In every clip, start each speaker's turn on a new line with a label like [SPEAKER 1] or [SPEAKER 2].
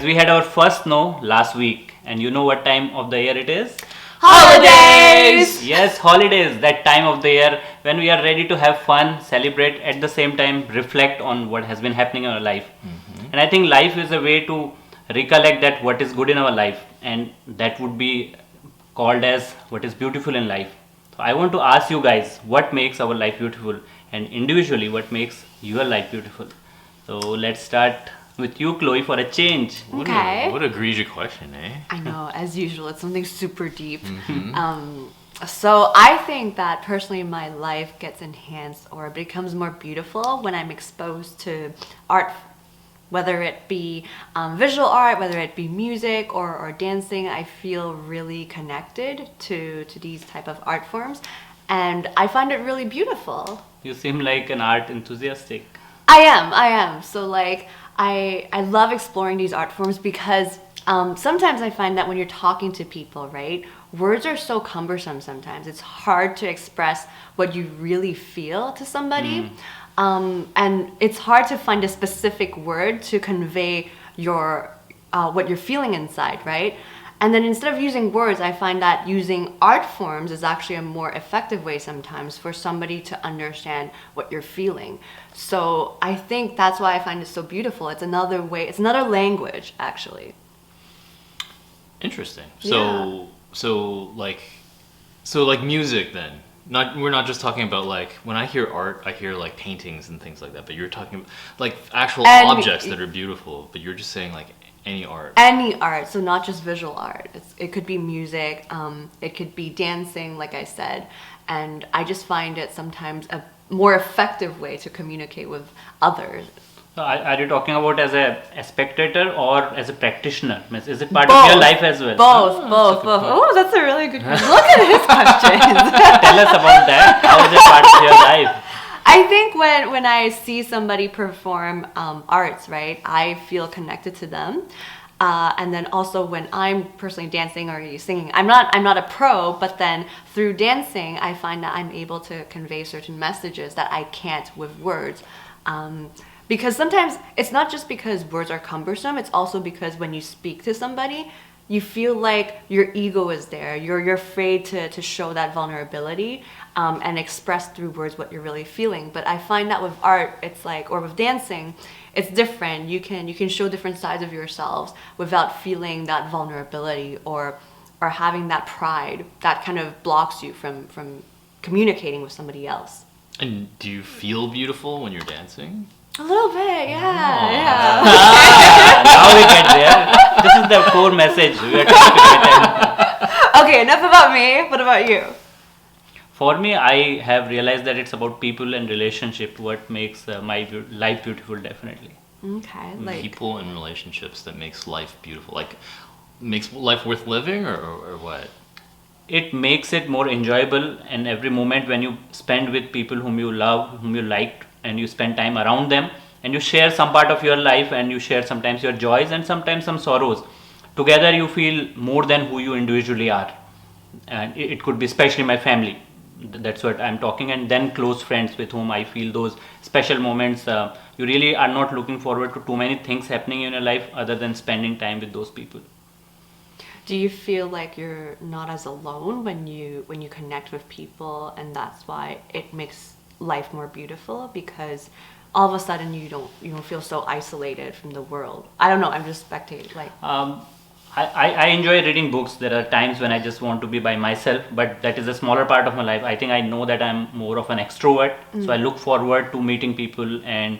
[SPEAKER 1] we had our first snow last week, and you know what time of the year it is?
[SPEAKER 2] Holidays!
[SPEAKER 1] Yes, holidays, that time of the year when we are ready to have fun, celebrate, at the same time reflect on what has been happening in our life. And I think life is a way to recollect that what is good in our life, and that would be called as what is beautiful in life. So I want to ask you guys, what makes our life beautiful, and individually what makes your life beautiful. So let's start with you, Chloe, for a change.
[SPEAKER 2] Okay.
[SPEAKER 3] What a egregious question, eh?
[SPEAKER 2] I know, as usual, it's something super deep. So I think that personally my life gets enhanced or becomes more beautiful when I'm exposed to art, whether it be visual art, whether it be music or dancing. I feel really connected to these type of art forms, and I find it really beautiful.
[SPEAKER 1] You seem like an art enthusiastic.
[SPEAKER 2] I am. So like, I love exploring these art forms because sometimes I find that when you're talking to people, right, words are so cumbersome sometimes. It's hard to express what you really feel to somebody. And it's hard to find a specific word to convey your what you're feeling inside, right? And then instead of using words, I find that using art forms is actually a more effective way sometimes for somebody to understand what you're feeling. So I think that's why I find it so beautiful. It's another way, it's another language, actually.
[SPEAKER 3] Interesting.
[SPEAKER 2] Yeah.
[SPEAKER 3] So like music then. We're not just talking about like when I hear art, I hear like paintings and things like that. But you're talking like actual objects that are beautiful. But you're just saying like any art.
[SPEAKER 2] Any art, so not just visual art. It could be music, it could be dancing, like I said. And I just find it sometimes a more effective way to communicate with others.
[SPEAKER 1] So are you talking about as a spectator or as a practitioner? Means, is it part of your life as well?
[SPEAKER 2] Both. Oh, that's a really good question. Look at his questions.
[SPEAKER 1] Tell us about that. How is it part of your life?
[SPEAKER 2] I think when I see somebody perform arts, right, I feel connected to them. And then also when I'm personally dancing or singing, I'm not a pro, but then through dancing, I find that I'm able to convey certain messages that I can't with words. Because sometimes it's not just because words are cumbersome, it's also because when you speak to somebody, you feel like your ego is there. You're afraid to show that vulnerability and express through words what you're really feeling. But I find that with art, it's like, or with dancing, it's different. You can show different sides of yourselves without feeling that vulnerability or having that pride that kind of blocks you from communicating with somebody else.
[SPEAKER 3] And do you feel beautiful when you're dancing?
[SPEAKER 2] A little bit, yeah.
[SPEAKER 1] Now we get there. This is the core message we are trying to get.
[SPEAKER 2] Okay, enough about me. What about you?
[SPEAKER 1] For me, I have realized that it's about people and relationship. What makes my life beautiful, definitely.
[SPEAKER 2] Okay, like
[SPEAKER 3] People and relationships that makes life beautiful. Like makes life worth living or what?
[SPEAKER 1] It makes it more enjoyable, and every moment when you spend with people whom you love, whom you like, and you spend time around them, and you share some part of your life, and you share sometimes your joys and sometimes some sorrows. Together you feel more than who you individually are. And it could be especially my family. That's what I'm talking. And then close friends with whom I feel those special moments. You really are not looking forward to too many things happening in your life other than spending time with those people.
[SPEAKER 2] do you feel like you're not as alone when you connect with people, and that's why it makes life more beautiful, because all of a sudden you don't feel so isolated from the world? I don't know, I'm just spectating, like
[SPEAKER 1] I enjoy reading books. There are times when I just want to be by myself, but that is a smaller part of my life. I think I know that I'm more of an extrovert, so I look forward to meeting people, and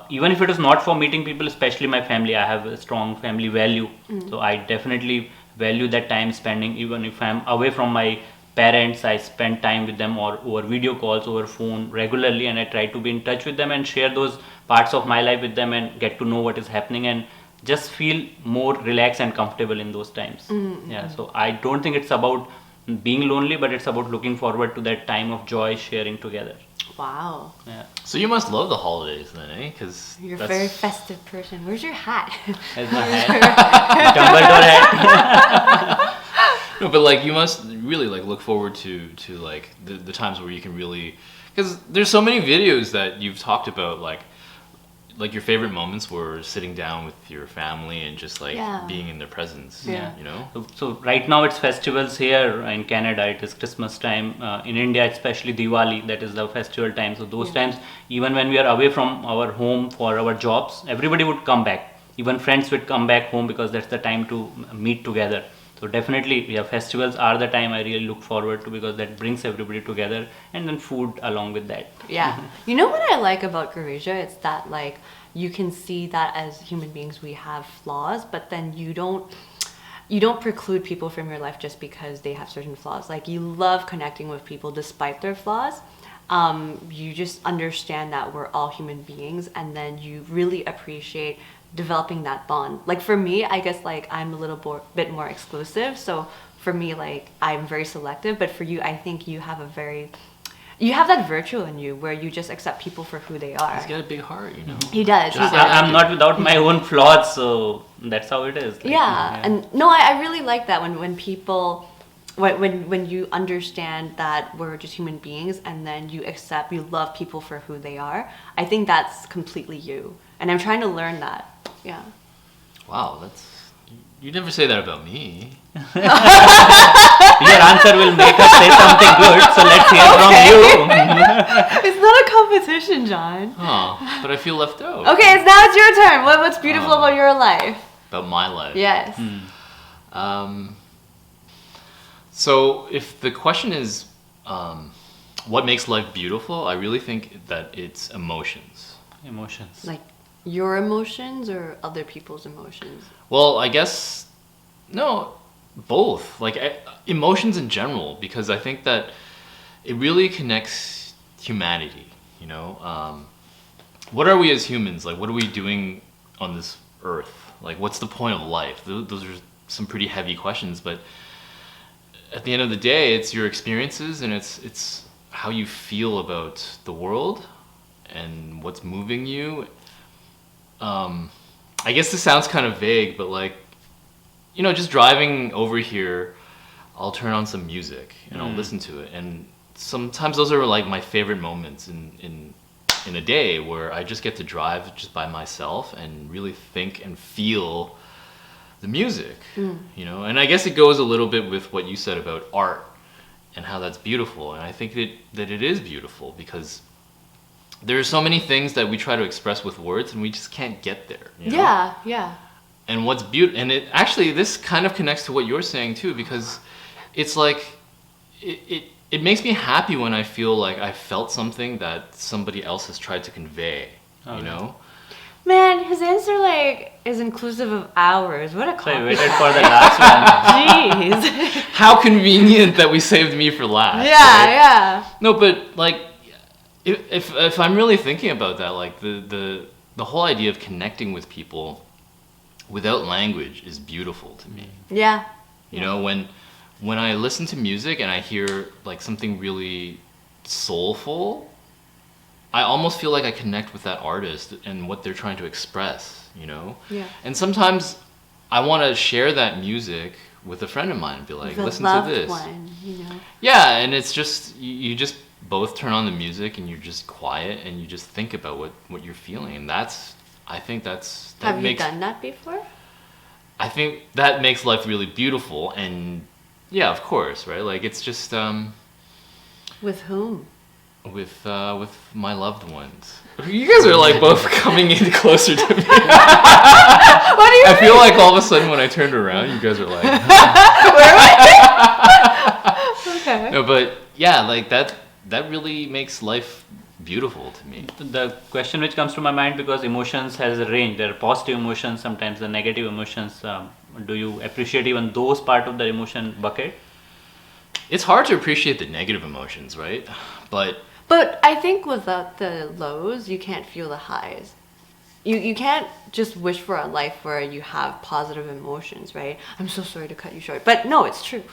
[SPEAKER 1] even if it is not for meeting people, especially my family, I have a strong family value. So I definitely value that time spending. Even if I'm away from my parents, I spend time with them or over video calls, over phone regularly, and I try to be in touch with them and share those parts of my life with them and get to know what is happening and just feel more relaxed and comfortable in those times. Yeah, so I don't think it's about being lonely, but it's about looking forward to that time of joy sharing together.
[SPEAKER 2] wow,
[SPEAKER 1] Yeah,
[SPEAKER 3] So you must love the holidays then, eh? Because
[SPEAKER 2] you're a very festive person. Where's your hat?
[SPEAKER 1] that's my hat. Dumbledore hat.
[SPEAKER 3] No, but like you must really like look forward to like the times where you can really, because there's so many videos that you've talked about, like like your favorite moments were sitting down with your family and just like
[SPEAKER 2] Yeah.
[SPEAKER 3] being in their presence.
[SPEAKER 2] Yeah.
[SPEAKER 3] You know.
[SPEAKER 1] So right now it's festivals here in Canada. It is Christmas time. In India, especially Diwali, that is the festival time. So those times, even when we are away from our home for our jobs, everybody would come back. Even friends would come back home because that's the time to meet together. So definitely, yeah, festivals are the time I really look forward to because that brings everybody together, and then food along with that.
[SPEAKER 2] Yeah. You know what I like about Garasia? It's that like you can see that as human beings we have flaws, but then you don't preclude people from your life just because they have certain flaws. Like you love connecting with people despite their flaws. You just understand that we're all human beings, and then you really appreciate developing that bond. Like for me, I guess like I'm a little bit more exclusive, so for me like I'm very selective, but for you I think you have that virtue in you where you just accept people for who they are.
[SPEAKER 3] He's got a big heart, you know.
[SPEAKER 2] He does.
[SPEAKER 3] Just
[SPEAKER 2] He
[SPEAKER 3] like-
[SPEAKER 2] does.
[SPEAKER 1] I'm not without my own flaws, so that's how it is. Like,
[SPEAKER 2] Yeah, and no, I really like that when people, when you understand that we're just human beings and then you love people for who they are. I think that's completely you, and I'm trying to learn that. Yeah.
[SPEAKER 3] Wow, that's you never say that about me.
[SPEAKER 1] Your answer will make us say something good, so let's hear from you.
[SPEAKER 2] It's not a competition, John.
[SPEAKER 3] Oh, but I feel left out.
[SPEAKER 2] Okay, now it's your turn. What's beautiful about your life?
[SPEAKER 3] About my life.
[SPEAKER 2] Yes.
[SPEAKER 3] So if the question is, what makes life beautiful, I really think that it's emotions.
[SPEAKER 1] Emotions.
[SPEAKER 2] Like your emotions or other people's emotions?
[SPEAKER 3] Well, I guess no, both. Like emotions in general, because I think that it really connects humanity. You know, what are we as humans? Like, what are we doing on this earth? Like, what's the point of life? Those are some pretty heavy questions, but at the end of the day, it's your experiences and it's how you feel about the world and what's moving you. I guess this sounds kind of vague, but like, you know, just driving over here, I'll turn on some music and I'll listen to it. And sometimes those are like my favorite moments in a day where I just get to drive just by myself and really think and feel the music, you know. And I guess it goes a little bit with what you said about art and how that's beautiful. And I think that it is beautiful because there are so many things that we try to express with words and we just can't get there. You know?
[SPEAKER 2] Yeah, yeah.
[SPEAKER 3] And what's beautiful, and it actually, this kind of connects to what you're saying too, because it's like, it makes me happy when I feel like I felt something that somebody else has tried to convey, you know?
[SPEAKER 2] Man, his answer like is inclusive of ours. What a
[SPEAKER 1] So I
[SPEAKER 2] compliment.
[SPEAKER 1] waited for the last one.
[SPEAKER 2] Jeez.
[SPEAKER 3] How convenient that we saved me for last.
[SPEAKER 2] Yeah,
[SPEAKER 3] right?
[SPEAKER 2] yeah.
[SPEAKER 3] No, but like, if I'm really thinking about that, like the whole idea of connecting with people without language is beautiful to me.
[SPEAKER 2] Yeah.
[SPEAKER 3] You know, when I listen to music and I hear like something really soulful, I almost feel like I connect with that artist and what they're trying to express, you know?
[SPEAKER 2] Yeah.
[SPEAKER 3] And sometimes I want to share that music with a friend of mine and be like,
[SPEAKER 2] The
[SPEAKER 3] listen to
[SPEAKER 2] loved
[SPEAKER 3] this.
[SPEAKER 2] one, you know.
[SPEAKER 3] Yeah, and it's just, you just both turn on the music and you're just quiet and you just think about what you're feeling. And I think that
[SPEAKER 2] Have
[SPEAKER 3] makes,
[SPEAKER 2] you done that before?
[SPEAKER 3] I think that makes life really beautiful. And yeah, of course, right? Like it's just,
[SPEAKER 2] With whom?
[SPEAKER 3] with my loved ones. You guys are like both coming in closer to me.
[SPEAKER 2] What do you
[SPEAKER 3] I feel like all of a sudden when I turned around, you guys are like,
[SPEAKER 2] Okay.
[SPEAKER 3] no, but yeah, like that really makes life beautiful to me.
[SPEAKER 1] The question which comes to my mind, because emotions has a range. There are positive emotions, sometimes the negative emotions. Do you appreciate even those part of the emotion bucket?
[SPEAKER 3] It's hard to appreciate the negative emotions, right?
[SPEAKER 2] But I think without the lows, you can't feel the highs. You can't just wish for a life where you have positive emotions, right? I'm so sorry to cut you short, but no, it's true.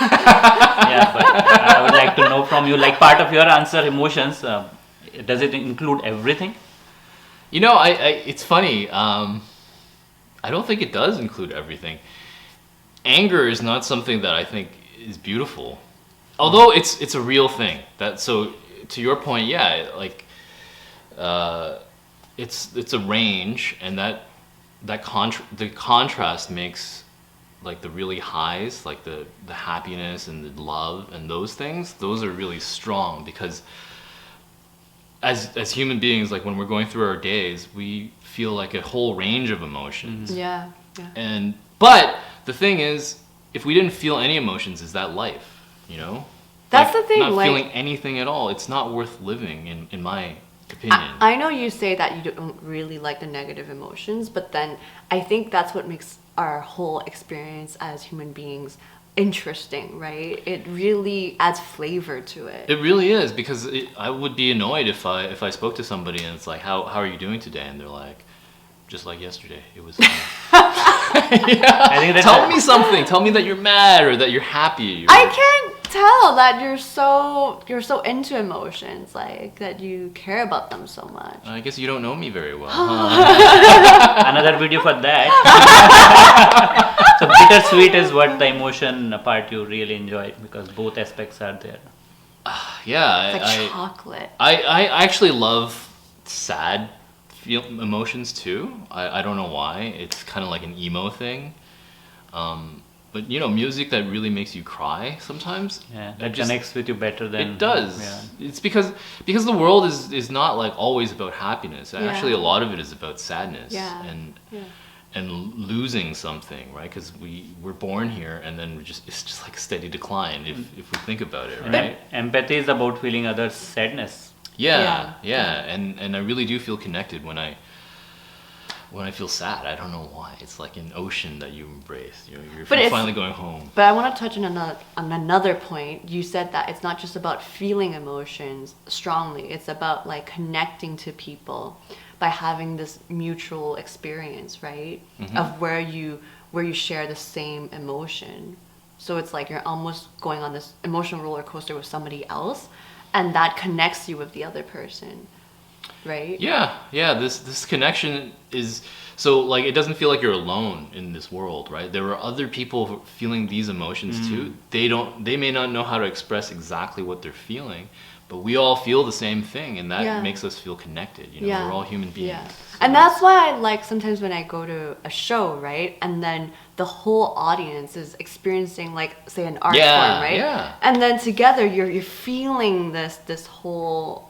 [SPEAKER 1] Yeah, but I would like to know from you, like part of your answer, emotions, does it include everything?
[SPEAKER 3] You know, it's funny. I don't think it does include everything. Anger is not something that I think is beautiful, although it's a real thing. So to your point, yeah, like it's a range, and the contrast makes like the really highs, like the happiness and the love and those things, those are really strong because as human beings, like when we're going through our days, we feel like a whole range of emotions.
[SPEAKER 2] Yeah.
[SPEAKER 3] But the thing is, if we didn't feel any emotions, is that life? You know?
[SPEAKER 2] That's the thing,
[SPEAKER 3] Not
[SPEAKER 2] like-
[SPEAKER 3] feeling anything at all, it's not worth living, in my opinion.
[SPEAKER 2] I know you say that you don't really like the negative emotions, but then I think that's what makes our whole experience as human beings interesting, right? It really adds flavor to it.
[SPEAKER 3] It really is, because I would be annoyed if I spoke to somebody and it's like, how are you doing today? And they're like, just like yesterday, it was fine.
[SPEAKER 1] I think that's
[SPEAKER 3] Tell me something. Tell me that you're mad or that you're happy.
[SPEAKER 2] I can't tell that you're so into emotions, like that you care about them so much.
[SPEAKER 3] I guess you don't know me very well. Huh?
[SPEAKER 1] another video for that. So bittersweet is what the emotion part you really enjoy because both aspects are there.
[SPEAKER 3] Yeah,
[SPEAKER 2] It's like chocolate.
[SPEAKER 3] I actually love sad emotions too. I don't know why. It's kind of like an emo thing. But you know, music that really makes you cry sometimes.
[SPEAKER 1] Yeah, that connects with you better than
[SPEAKER 3] It does.
[SPEAKER 1] Yeah.
[SPEAKER 3] It's because the world is not like always about happiness.
[SPEAKER 2] Yeah.
[SPEAKER 3] Actually, a lot of it is about sadness
[SPEAKER 2] Yeah.
[SPEAKER 3] and losing something, right? Because we're born here and then it's just like a steady decline if we think about it,
[SPEAKER 1] And
[SPEAKER 3] right?
[SPEAKER 1] empathy is about feeling others' sadness.
[SPEAKER 3] Yeah. And I really do feel connected when I feel sad. I don't know why. It's like an ocean that you embrace. You know, you're
[SPEAKER 2] But it's-
[SPEAKER 3] finally going home.
[SPEAKER 2] But I want to touch on another point. You said that it's not just about feeling emotions strongly. It's about like connecting to people by having this mutual experience, right? Of where you share the same emotion. So it's like you're almost going on this emotional roller coaster with somebody else, and that connects you with the other person, right?
[SPEAKER 3] Yeah. This connection is so like it doesn't feel like you're alone in this world, right? There are other people feeling these emotions too. They may not know how to express exactly what they're feeling, but we all feel the same thing, and that
[SPEAKER 2] Yeah.
[SPEAKER 3] makes us feel connected. You know, we're all human beings.
[SPEAKER 2] Yeah.
[SPEAKER 3] So
[SPEAKER 2] And that's why I like sometimes when I go to a show, right? And then the whole audience is experiencing like say an art
[SPEAKER 3] Yeah,
[SPEAKER 2] form, right?
[SPEAKER 3] yeah.
[SPEAKER 2] And then together you're feeling this whole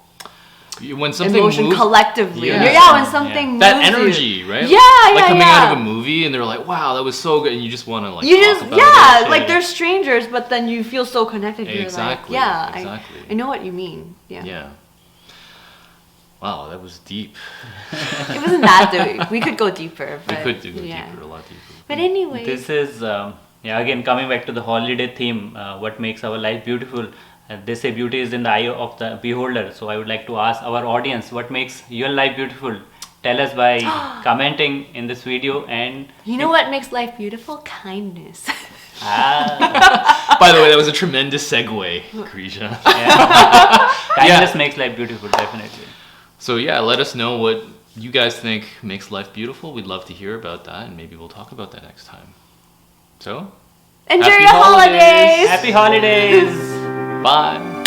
[SPEAKER 3] when something
[SPEAKER 2] emotion
[SPEAKER 3] moves,
[SPEAKER 2] collectively.
[SPEAKER 3] Yeah.
[SPEAKER 2] Yeah, when something moves
[SPEAKER 3] that
[SPEAKER 2] you.
[SPEAKER 3] energy, right?
[SPEAKER 2] Yeah,
[SPEAKER 3] like coming
[SPEAKER 2] yeah.
[SPEAKER 3] out of a movie and they're like, "Wow, that was so good," and you just want to like
[SPEAKER 2] You
[SPEAKER 3] talk
[SPEAKER 2] just
[SPEAKER 3] about
[SPEAKER 2] yeah,
[SPEAKER 3] it.
[SPEAKER 2] like they're strangers, but then you feel so connected. You're
[SPEAKER 3] Exactly,
[SPEAKER 2] like, yeah,
[SPEAKER 3] exactly.
[SPEAKER 2] I know what you mean. Yeah.
[SPEAKER 3] Yeah. Wow, that was deep.
[SPEAKER 2] It wasn't that deep. We could go deeper.
[SPEAKER 3] We
[SPEAKER 2] But,
[SPEAKER 3] could go
[SPEAKER 2] yeah.
[SPEAKER 3] deeper, a lot deeper.
[SPEAKER 2] But anyway,
[SPEAKER 1] This is again coming back to the holiday theme. What makes our life beautiful? They say beauty is in the eye of the beholder. So I would like to ask our audience, what makes your life beautiful? Tell us by commenting in this video and
[SPEAKER 2] you know what makes life beautiful? Kindness.
[SPEAKER 3] By the way, that was a tremendous segue, Grisha.
[SPEAKER 1] kindness makes life beautiful, definitely.
[SPEAKER 3] So yeah, let us know what you guys think makes life beautiful. We'd love to hear about that, and maybe we'll talk about that next time. So,
[SPEAKER 2] Enjoy
[SPEAKER 3] Happy
[SPEAKER 2] your
[SPEAKER 3] holidays.
[SPEAKER 2] holidays.
[SPEAKER 1] Happy holidays!
[SPEAKER 3] bye.